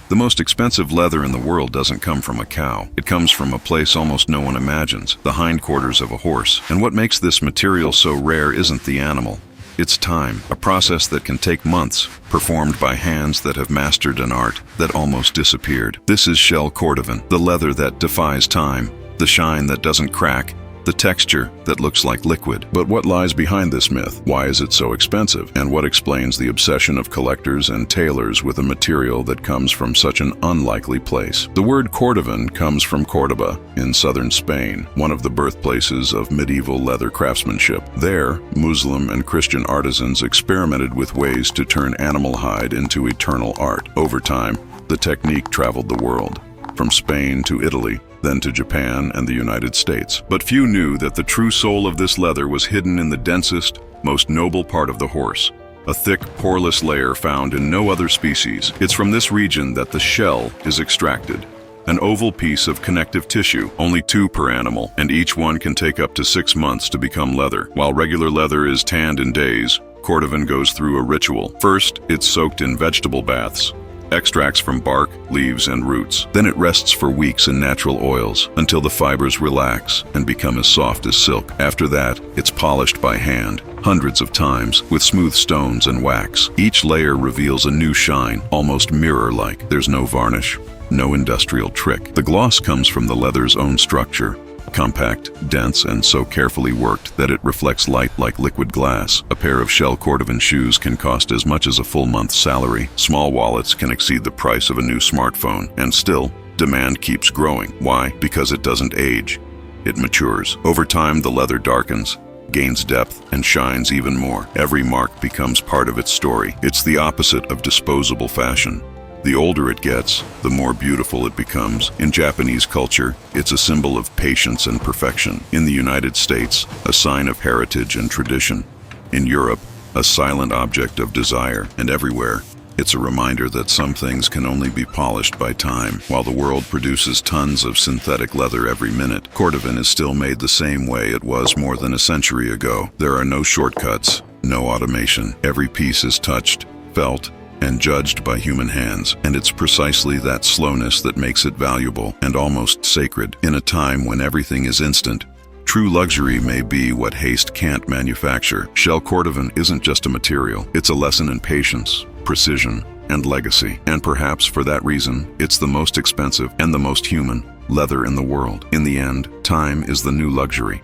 The most expensive leather in the world doesn't come from a cow. It comes from a place almost no one imagines, the hindquarters of a horse. And what makes this material so rare isn't the animal. It's time, a process that can take months, performed by hands that have mastered an art that almost disappeared. This is Shell Cordovan, the leather that defies time, the shine that doesn't crack, the texture that looks like liquid. But what lies behind this myth? Why is it so expensive? And what explains the obsession of collectors and tailors with a material that comes from such an unlikely place? The word Cordovan comes from Cordoba in southern Spain, one of the birthplaces of medieval leather craftsmanship. There, Muslim and Christian artisans experimented with ways to turn animal hide into eternal art. Over time, the technique traveled the world, from Spain to Italy, then to Japan and the United States. But few knew that the true soul of this leather was hidden in the densest, most noble part of the horse, a thick, poreless layer found in no other species. It's from this region that the shell is extracted, an oval piece of connective tissue, only 2 per animal, and each one can take up to 6 months to become leather. While regular leather is tanned in days, Cordovan goes through a ritual. First, it's soaked in vegetable baths, extracts from bark, leaves, and roots. Then it rests for weeks in natural oils until the fibers relax and become as soft as silk. After that, it's polished by hand, hundreds of times, with smooth stones and wax. Each layer reveals a new shine, almost mirror-like. There's no varnish, no industrial trick. The gloss comes from the leather's own structure, compact, dense, and so carefully worked that it reflects light like liquid glass. A pair of Shell Cordovan shoes can cost as much as a full month's salary. Small wallets can exceed the price of a new smartphone, and still, demand keeps growing. Why? Because it doesn't age. It matures. Over time, the leather darkens, gains depth, and shines even more. Every mark becomes part of its story. It's the opposite of disposable fashion. The older it gets, the more beautiful it becomes. In Japanese culture, it's a symbol of patience and perfection. In the United States, a sign of heritage and tradition. In Europe, a silent object of desire. And everywhere, it's a reminder that some things can only be polished by time. While the world produces tons of synthetic leather every minute, Cordovan is still made the same way it was more than a century ago. There are no shortcuts, no automation. Every piece is touched, felt, and judged by human hands, and it's precisely that slowness that makes it valuable and almost sacred. In a time when everything is instant, true luxury may be what haste can't manufacture. Shell Cordovan isn't just a material, it's a lesson in patience, precision, and legacy. And perhaps for that reason, it's the most expensive and the most human leather in the world. In the end, time is the new luxury.